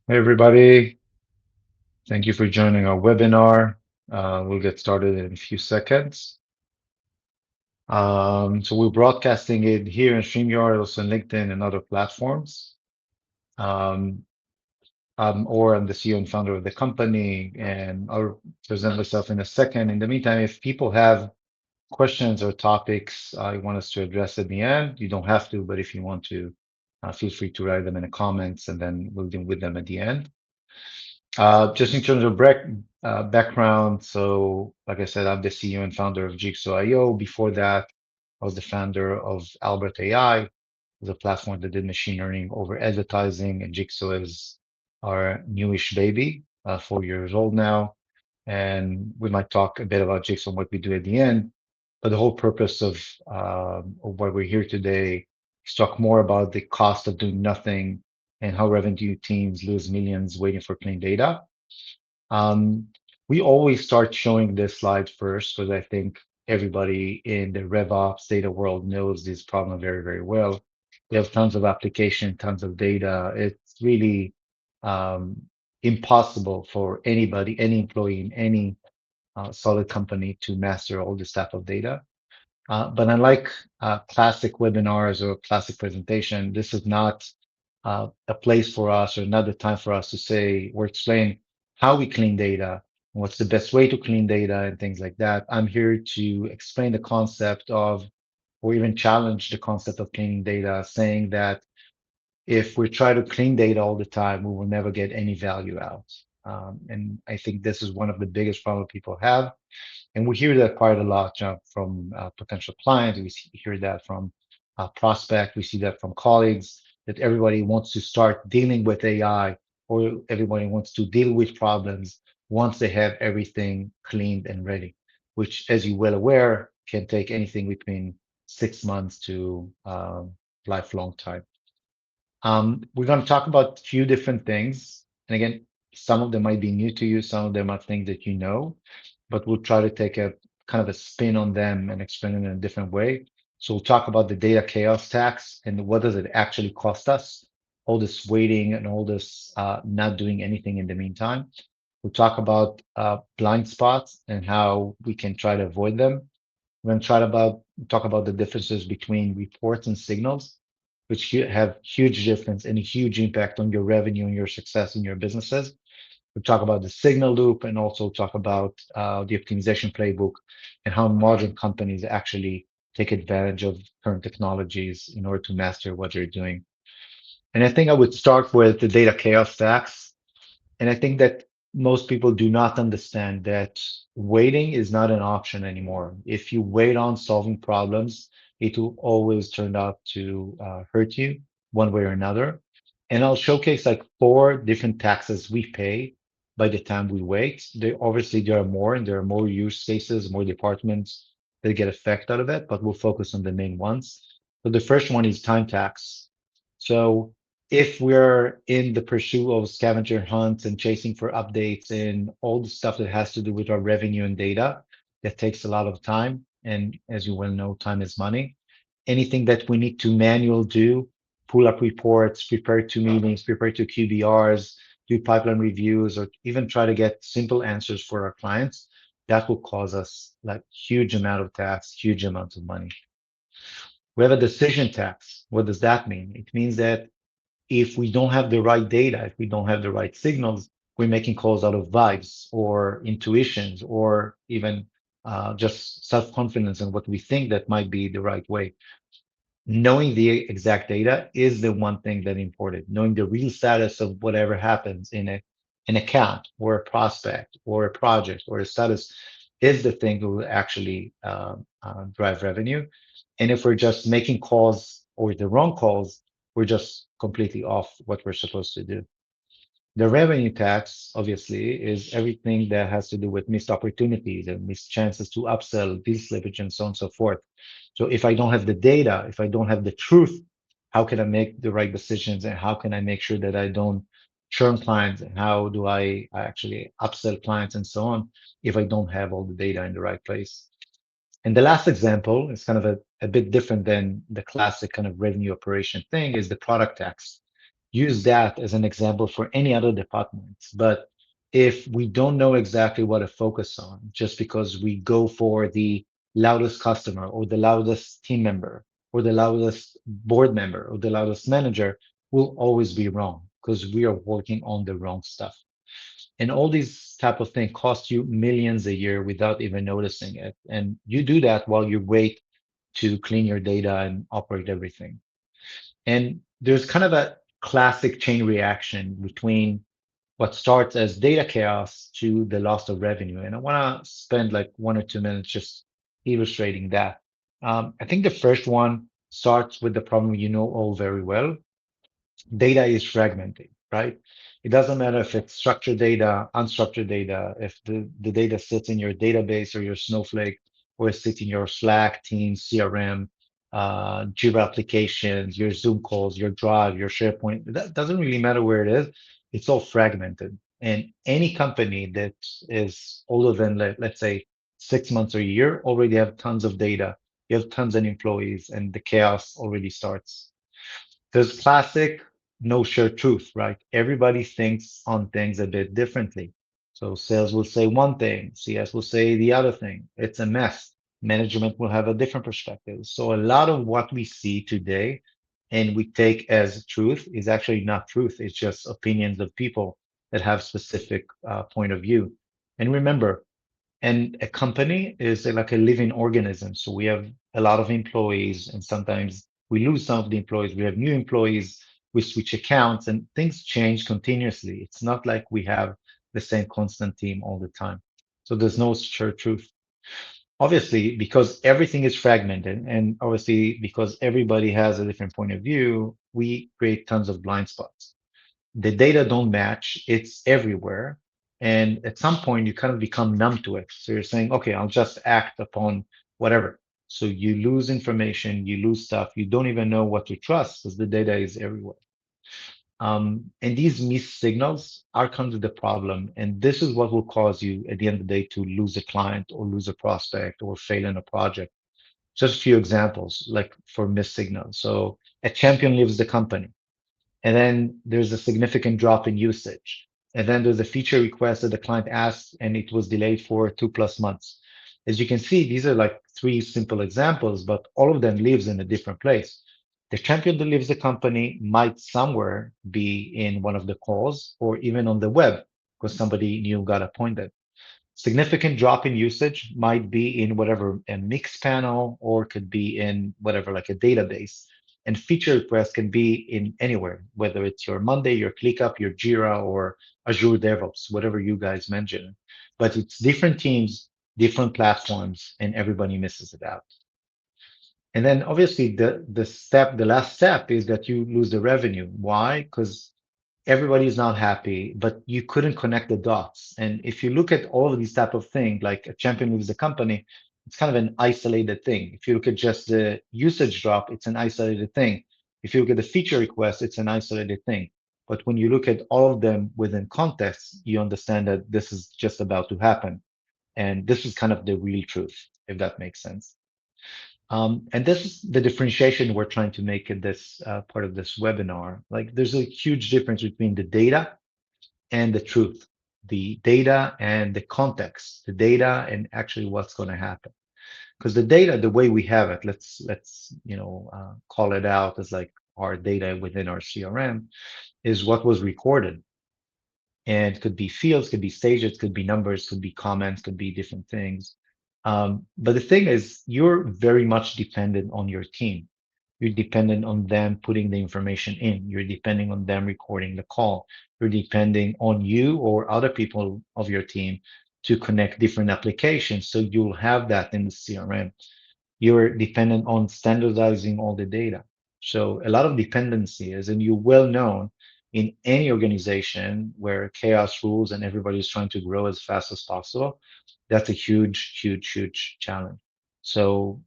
Hey everybody, thank you for joining our webinar. We'll get started in a few seconds. So we're broadcasting it here in StreamYard, also on LinkedIn and other platforms. Um, or I'm the CEO and founder of the company, and I'll present myself in a second. In the meantime, if people have questions or topics you want us to address at the end, you don't have to, but if you want to, feel free to write them in the comments and then we'll deal with them at the end. Just in terms of background, so like I said, I'm the CEO and founder of Jigso.io. Before that, I was the founder of Albert AI, was a platform that did machine learning over advertising, and Jigso is our newish baby, 4 years old now. And we might talk a bit about Jigso and what we do at the end. But the whole purpose of why we're here today is talk more about the cost of doing nothing and how revenue teams lose millions waiting for clean data. Um, we always start showing this slide first because I think everybody in the RevOps data world knows this problem very, very well. We have tons of application, tons of data. It's really um, impossible for anybody, any employee in any solid company to master all this type of data. But unlike classic webinars or classic presentation, this is not a place for us or not the time for us to say or explain how we clean data, what's the best way to clean data, and things like that. I'm here to explain the concept of, or even challenge the concept of cleaning data, saying that if we try to clean data all the time, we will never get any value out. And I think this is one of the biggest problems people have, and we hear that quite a lot from potential clients. We hear that from prospect. We see that from colleagues that everybody wants to start dealing with AI, or everybody wants to deal with problems once they have everything cleaned and ready, which, as you're well aware, can take anything between 6 months to lifelong time. We're going to talk about a few different things. And again, some of them might be new to you, some of them are things that you know, but we'll try to take a kind of a spin on them and explain it in a different way. So we'll talk about the data chaos tax and what does it actually cost us, all this waiting and all this not doing anything in the meantime. We'll talk about blind spots and how we can try to avoid them. We're going to talk about the differences between reports and signals, which have huge difference and a huge impact on your revenue and your success in your businesses. We'll talk about the signal loop and also talk about the optimization playbook and how modern companies actually take advantage of current technologies in order to master what they're doing. And I think I would start with the data chaos tax. And I think that most people do not understand that waiting is not an option anymore. If you wait on solving problems, it will always turn out to hurt you one way or another. And I'll showcase like four different taxes we pay by the time we wait. Obviously there are more, and there are more use cases, more departments that get effect out of it, but we'll focus on the main ones. So the first one is time tax. So if we're in the pursuit of scavenger hunts and chasing for updates and all the stuff that has to do with our revenue and data, that takes a lot of time. And as you well know, time is money. Anything that we need to manual do, pull up reports, prepare to meetings, prepare to QBRs, do pipeline reviews, or even try to get simple answers for our clients, that will cause us like huge amount of tax, huge amounts of money. We have a decision tax. What does that mean? It means that if we don't have the right data, if we don't have the right signals, we're making calls out of vibes or intuitions or even just self-confidence in what we think that might be the right way. Knowing the exact data is the one thing that important. Knowing the real status of whatever happens in an account or a prospect or a project or a status is the thing that will actually drive revenue. And if we're just making calls or the wrong calls, we're just completely off what we're supposed to do. The revenue tax, obviously, is everything that has to do with missed opportunities and missed chances to upsell, deal slippage, and so on and so forth. So if I don't have the data, if I don't have the truth, how can I make the right decisions and how can I make sure that I don't churn clients and how do I actually upsell clients and so on if I don't have all the data in the right place? And the last example is kind of a bit different than the classic kind of revenue operation thing is the product tax. use that as an example for any other departments. But if we don't know exactly what to focus on, just because we go for the loudest customer or the loudest team member or the loudest board member or the loudest manager, we'll always be wrong because we are working on the wrong stuff. And all these type of things cost you millions a year without even noticing it. And you do that while you wait to clean your data and operate everything. And there's kind of a classic chain reaction between what starts as data chaos to the loss of revenue. And I want to spend like 1 or 2 minutes just illustrating that. I think the first one starts with the problem you know all very well. Data is fragmented, right? It doesn't matter if it's structured data, unstructured data, if the data sits in your database or your Snowflake, or it sits in your Slack, Teams, CRM, Jira applications, your Zoom calls, your Drive, your SharePoint. That doesn't really matter where it is. It's all fragmented. And any company that is older than, let's say, 6 months or a year already have tons of data. You have tons of employees, and the chaos already starts. There's classic no shared truth, right? Everybody thinks on things a bit differently. So sales will say one thing, CS will say the other thing. It's a mess. Management will have a different perspective. So a lot of what we see today and we take as truth is actually not truth. It's just opinions of people that have specific point of view. And remember, and a company is like a living organism. So we have a lot of employees, and sometimes we lose some of the employees. We have new employees, we switch accounts, and things change continuously. It's not like we have the same constant team all the time. So there's no shared truth. Obviously, because everything is fragmented, and obviously because everybody has a different point of view, we create tons of blind spots. The data don't match, it's everywhere. And at some point, you kind of become numb to it. So you're saying, okay, I'll just act upon whatever. So you lose information, you lose stuff, you don't even know what to trust because the data is everywhere. And these missed signals are kind of the problem. And this is what will cause you at the end of the day to lose a client or lose a prospect or fail in a project. Just a few examples, like for missed signals. So a champion leaves the company, and then there's a significant drop in usage. And then there's a feature request that the client asked and it was delayed for 2+ months. As you can see, these are like three simple examples, but all of them lives in a different place. The champion that leaves the company might somewhere be in one of the calls or even on the web because somebody new got appointed. Significant drop in usage might be in whatever a mix panel or could be in whatever like a database. And feature requests can be in anywhere, whether it's your Monday, your ClickUp, your Jira, or Azure DevOps, whatever you guys mentioned. But it's different teams, different platforms, and everybody misses it out. And then obviously the last step is that you lose the revenue. Why? Because everybody's not happy, but you couldn't connect the dots. And if you look at all of these type of things, like a champion leaves the company, it's kind of an isolated thing. If you look at just the usage drop, it's an isolated thing. If you look at the feature request, it's an isolated thing. But when you look at all of them within context, you understand that this is just about to happen. And this is kind of the real truth, if that makes sense. And this is the differentiation we're trying to make in this part of this webinar. Like there's a huge difference between the data and the truth, the data and the context, the data and actually what's going to happen. Because the data, the way we have it, let's call it out as like our data within our CRM is what was recorded. And it could be fields, could be stages, could be numbers, could be comments, could be different things. But the thing is, you're very much dependent on your team. You're dependent on them putting the information in. You're depending on them recording the call. You're depending on you or other people of your team to connect different applications. So you'll have that in the CRM. You're dependent on standardizing all the data. So a lot of dependency is, and you're well known in any organization where chaos rules and everybody's trying to grow as fast as possible. That's a huge, huge, huge challenge. So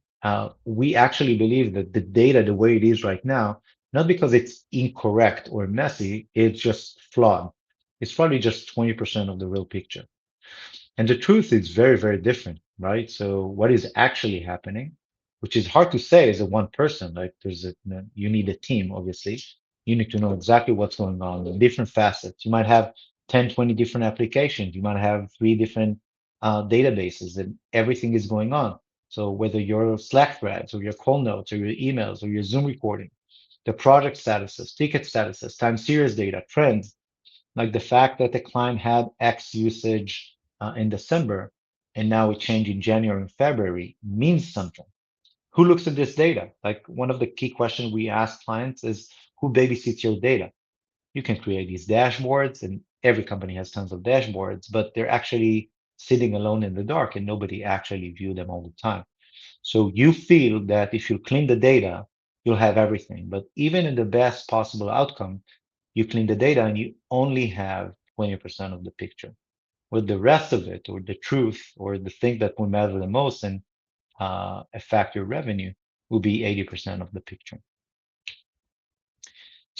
we actually believe that the data, the way it is right now, not because it's incorrect or messy, it's just flawed. It's probably just 20% of the real picture. And the truth is very, very different, right? So what is actually happening, which is hard to say as a one person, like you need a team, obviously. You need to know exactly what's going on in different facets. You might have 10, 20 different applications. You might have three different databases and everything is going on. So whether your Slack threads or your call notes or your emails or your Zoom recording, the project statuses, ticket statuses, time series data, trends, like the fact that the client had X usage in December and now it changed in January and February means something. Who looks at this data? Like one of the key questions we ask clients is who babysits your data? You can create these dashboards, and every company has tons of dashboards, but they're actually sitting alone in the dark and nobody actually view them all the time. So you feel that if you clean the data, you'll have everything. But even in the best possible outcome, you clean the data and you only have 20% of the picture. With the rest of it, or the truth, or the thing that will matter the most and affect your revenue, will be 80% of the picture.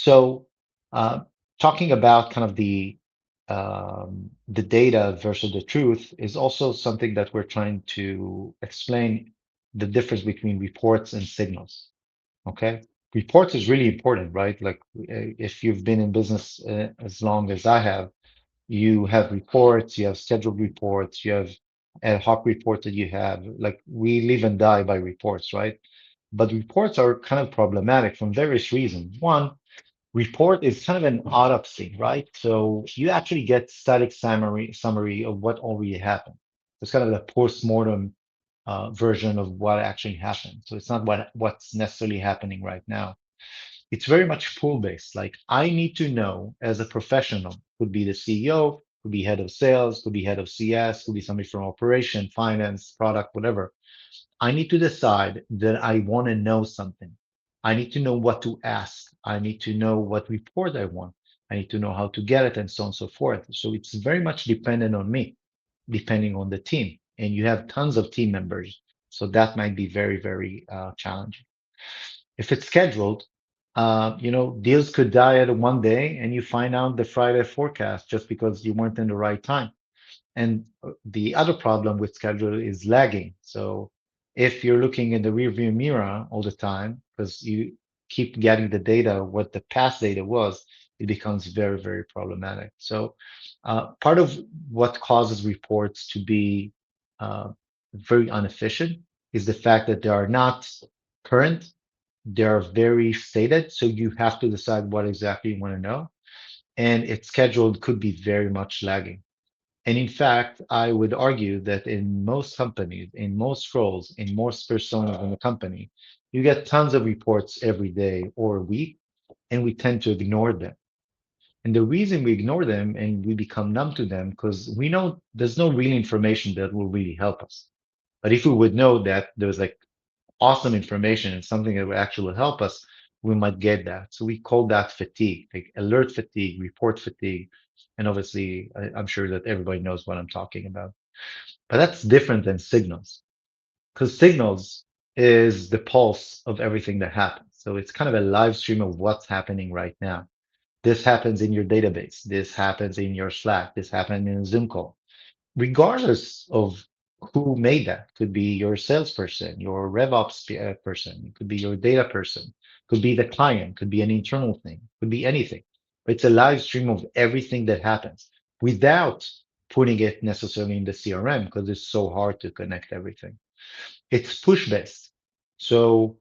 So, uh, talking about kind of the data versus the truth is also something that we're trying to explain the difference between reports and signals. Okay, reports is really important, right? Like if you've been in business as long as I have, you have reports, you have scheduled reports, you have ad hoc reports that you have. Like we live and die by reports, right? But reports are kind of problematic from various reasons. One, report is kind of an autopsy, right? So you actually get static summary of what already happened. It's kind of the post-mortem version of what actually happened. So it's not what's necessarily happening right now. It's very much pull based. Like I need to know as a professional, could be the CEO, could be head of sales, could be head of CS, could be somebody from operation, finance, product, whatever. I need to decide that I want to know something. I need to know what to ask. I need to know what report I want. I need to know how to get it and so on and so forth. So it's very much dependent on me, depending on the team. And you have tons of team members. So that might be very, very challenging. If it's scheduled, deals could die at one day and you find out the Friday forecast just because you weren't in the right time. And the other problem with schedule is lagging. So if you're looking in the rearview mirror all the time, because you keep getting the data, what the past data was, it becomes very, very problematic. So part of what causes reports to be uh, very inefficient is the fact that they are not current, they are very stated. So you have to decide what exactly you want to know. And its scheduled could be very much lagging. And in fact, I would argue that in most companies, in most roles, in most personas in the company, you get tons of reports every day or week, and we tend to ignore them. And the reason we ignore them and we become numb to them, because we know there's no real information that will really help us. But if we would know that there's like awesome information and something that will actually help us, we might get that. So we call that fatigue, like alert fatigue, report fatigue. And obviously, I'm sure that everybody knows what I'm talking about. But that's different than signals, because signals is the pulse of everything that happens. So it's kind of a live stream of what's happening right now. This happens in your database. This happens in your Slack. This happened in a Zoom call regardless of who made that. Could be your salesperson, your RevOps person, it could be your data person, could be the client, could be an internal thing, could be anything. It's a live stream of everything that happens without putting it necessarily in the CRM because it's so hard to connect everything. It's push based. So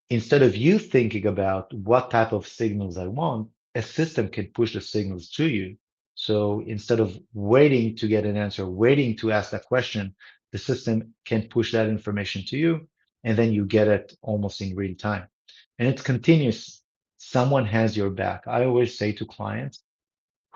instead of you thinking about what type of signals I want, a system can push the signals to you. So instead of waiting to get an answer, waiting to ask that question, the system can push that information to you, and then you get it almost in real time. And it's continuous. Someone has your back. I always say to clients,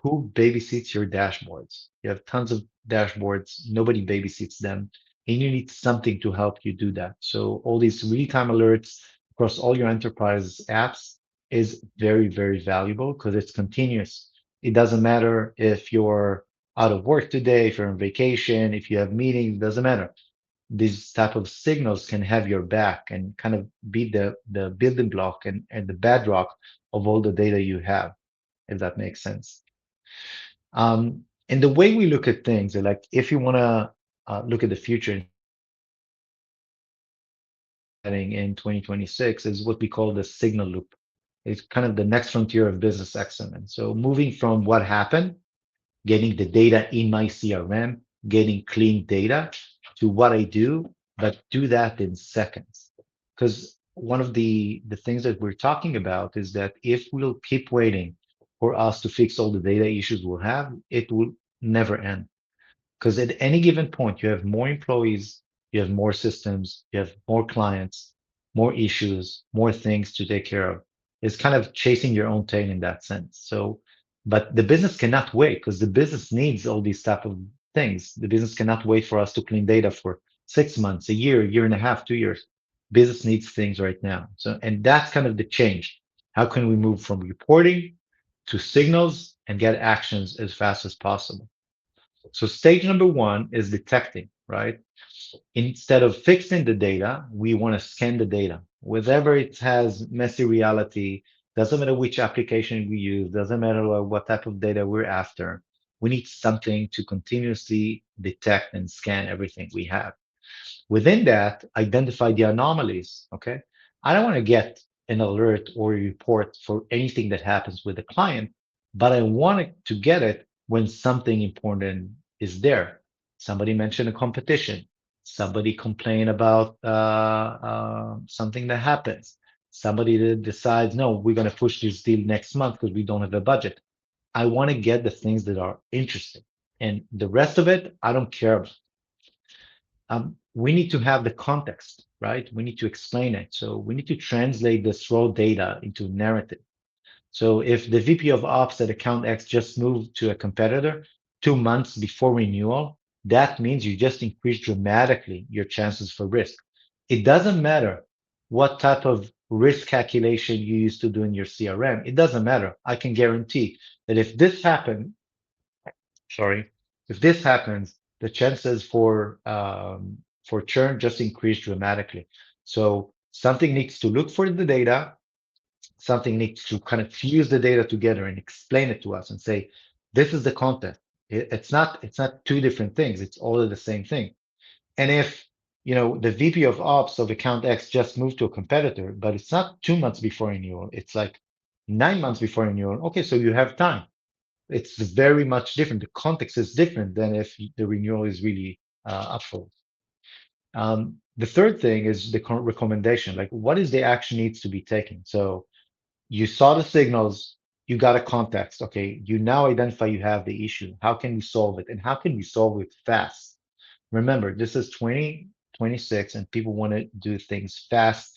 who babysits your dashboards? You have tons of dashboards. Nobody babysits them. And you need something to help you do that. So all these real-time alerts across all your enterprise apps is very, very valuable because it's continuous. It doesn't matter if you're out of work today, if you're on vacation, if you have meetings, doesn't matter. These type of signals can have your back and kind of be the building block and the bedrock of all the data you have, if that makes sense. And the way we look at things, like if you want to look at the future in 2026, is what we call the signal loop. It's kind of the next frontier of business excellence. So moving from what happened, getting the data in my CRM, getting clean data to what I do, but do that in seconds. Because one of the things that we're talking about is that if we'll keep waiting for us to fix all the data issues we'll have, it will never end. Because at any given point, you have more employees, you have more systems, you have more clients, more issues, more things to take care of. It's kind of chasing your own tail in that sense. So, but the business cannot wait because the business needs all these type of things. The business cannot wait for us to clean data for 6 months, a year and a half, 2 years. Business needs things right now. So, and that's kind of the change. How can we move from reporting to signals and get actions as fast as possible? So stage number one is detecting, right? Instead of fixing the data, we want to scan the data. Whether it has messy reality, doesn't matter which application we use, doesn't matter what type of data we're after. We need something to continuously detect and scan everything we have. Within that, identify the anomalies. Okay. I don't want to get an alert or a report for anything that happens with the client, but I want to get it when something important is there. Somebody mentioned a competition. Somebody complained about something that happens. Somebody that decides, no, we're going to push this deal next month because we don't have a budget. I want to get the things that are interesting. And the rest of it, I don't care about. We need to have the context, right? We need to explain it. So we need to translate this raw data into narrative. So if the VP of Ops at account X just moved to a competitor 2 months before renewal, that means you just increased dramatically your chances for risk. It doesn't matter what type of risk calculation you used to do in your CRM. It doesn't matter. I can guarantee that if this happened, sorry, if this happens, the chances for churn just increase dramatically. So something needs to look for the data, something needs to kind of fuse the data together and explain it to us and say, this is the content. It's not two different things. It's all the same thing. And if the VP of Ops of account X just moved to a competitor, but it's not 2 months before renewal, it's like 9 months before renewal. Okay, so you have time. It's very much different. The context is different than if the renewal is really up for. The third thing is the recommendation. Like, what is the action needs to be taken? So you saw the signals, you got a context. Okay, you now identify you have the issue. How can we solve it? And how can we solve it fast? Remember, this is 2026 and people want to do things fast.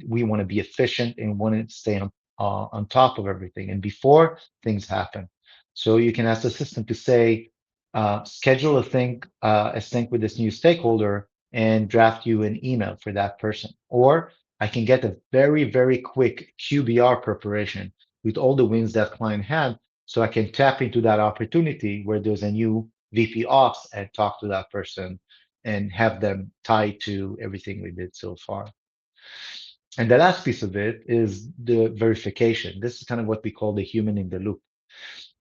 We want to be efficient and want to stay on top of everything and before things happen. So you can ask the system to say, schedule a sync with this new stakeholder and draft you an email for that person. Or I can get a very, very quick QBR preparation with all the wins that client had. So I can tap into that opportunity where there's a new VP Ops and talk to that person and have them tied to everything we did so far. And the last piece of it is the verification. This is kind of what we call the human in the loop.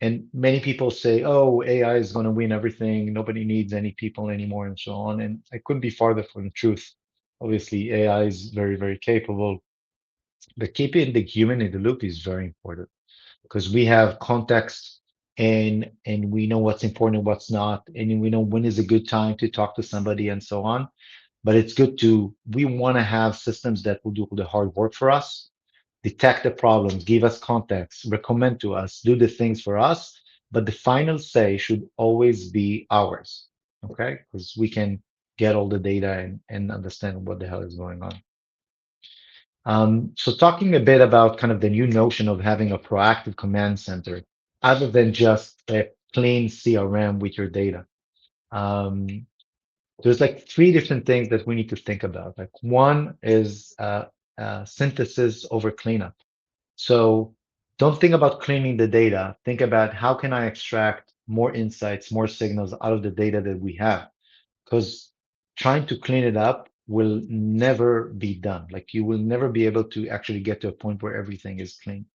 And many people say, oh, AI is going to win everything. Nobody needs any people anymore, and so on. And I couldn't be farther from the truth. Obviously, AI is very, very capable, but keeping the human in the loop is very important because we have context and we know what's important and what's not, and we know when is a good time to talk to somebody and so on. But it's good to we want to have systems that will do the hard work for us, detect the problems, give us context, recommend to us, do the things for us. But the final say should always be ours. Okay, because we can get all the data and understand what the hell is going on. So talking a bit about kind of the new notion of having a proactive command center, other than just a plain CRM with your data. Um, there's like three different things that we need to think about. Like one is synthesis over cleanup. So don't think about cleaning the data. Think about how can I extract more insights, more signals out of the data that we have because trying to clean it up will never be done. Like you will never be able to actually get to a point where everything is clean.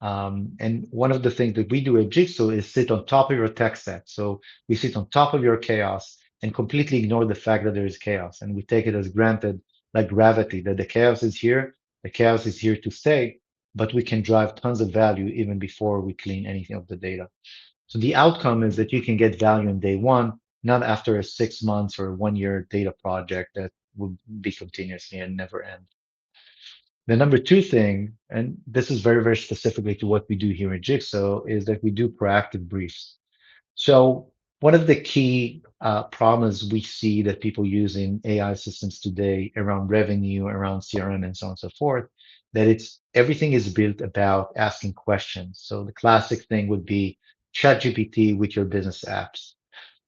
And one of the things that we do at Jigsaw is sit on top of your tech stack. So we sit on top of your chaos and completely ignore the fact that there is chaos. And we take it as granted, like gravity, that the chaos is here to stay. but we can drive tons of value even before we clean anything of the data. So the outcome is that you can get value in day one, not after a 6 months or 1 year data project that will be continuously and never end. The number two thing, and this is very, very specifically to what we do here at Jigsaw, is that we do proactive briefs. So one of the key problems we see that people use in AI systems today around revenue, around CRM, and so on and so forth, that it's everything is built about asking questions. So the classic thing would be ChatGPT with your business apps.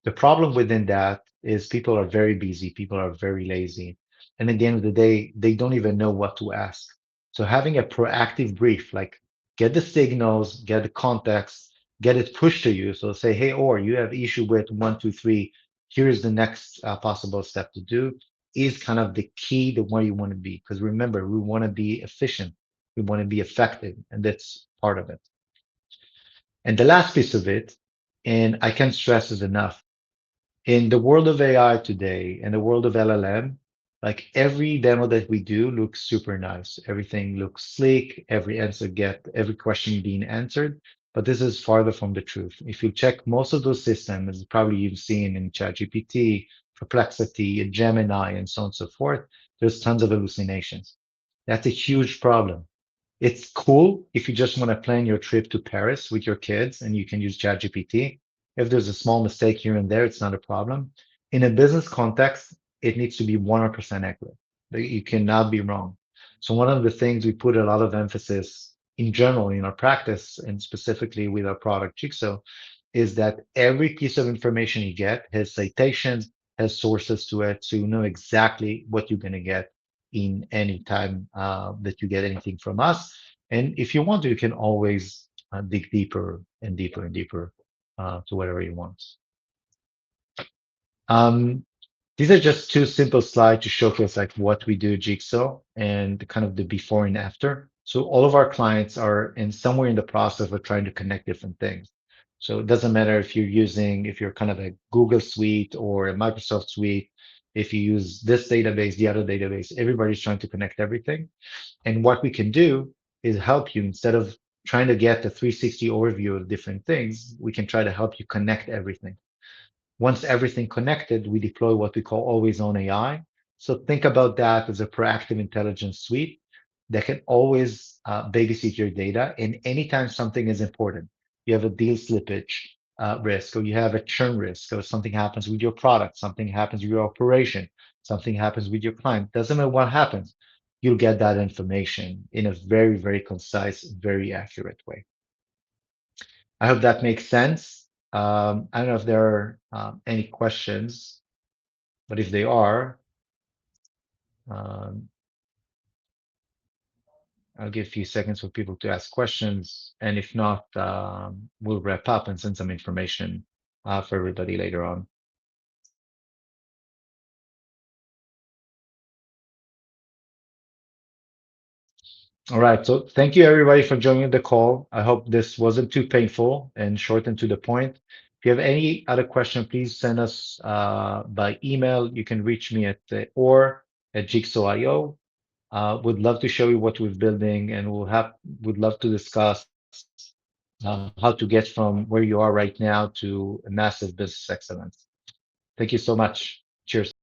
The problem within that is people are very busy, people are very lazy. And at the end of the day, they don't even know what to ask. So having a proactive brief, like get the signals, get the context, get it pushed to you. So say, hey, or you have issue with one, two, three. Here's the next possible step to do is kind of the key to where you want to be. Because remember, we want to be efficient. We want to be effective. And that's part of it. And the last piece of it, and I can't stress it enough, in the world of AI today, in the world of LLM, like every demo that we do looks super nice. Everything looks sleek. Every question being answered. But this is farther from the truth. If you check most of those systems, probably you've seen in ChatGPT, Perplexity, Gemini, and so on and so forth, there's tons of hallucinations. That's a huge problem. It's cool if you just want to plan your trip to Paris with your kids and you can use ChatGPT. If there's a small mistake here and there, it's not a problem. In a business context, it needs to be 100% accurate. You cannot be wrong. So one of the things we put a lot of emphasis in general in our practice and specifically with our product Jigsaw is that every piece of information you get has citations, has sources to it, so you know exactly what you're going to get in any time that you get anything from us. And if you want to, you can always dig deeper and deeper and deeper to whatever you want. Um, these are just two simple slides to showcase like what we do at Jigsaw and kind of the before and after. So all of our clients are in somewhere in the process of trying to connect different things. So it doesn't matter if you're kind of a Google suite or a Microsoft suite, if you use this database, the other database, everybody's trying to connect everything. And what we can do is help you instead of trying to get the 360 overview of different things, we can try to help you connect everything. Once everything connected, we deploy what we call always on AI. So think about that as a proactive intelligence suite that can always babysit your data. And anytime something is important, you have a deal slippage risk, or you have a churn risk, or something happens with your product, something happens with your operation, something happens with your client, doesn't matter what happens, you'll get that information in a very, very concise, very accurate way. I hope that makes sense. I don't know if there are any questions, but if they are, um, I'll give a few seconds for people to ask questions. And if not, we'll wrap up and send some information for everybody later on. All right. So thank you everybody for joining the call. I hope this wasn't too painful and short and to the point. If you have any other question, please send us by email. You can reach me at or@jigsaw.io. Would love to show you what we're building, and would love to discuss how to get from where you are right now to a massive business excellence. Thank you so much. Cheers.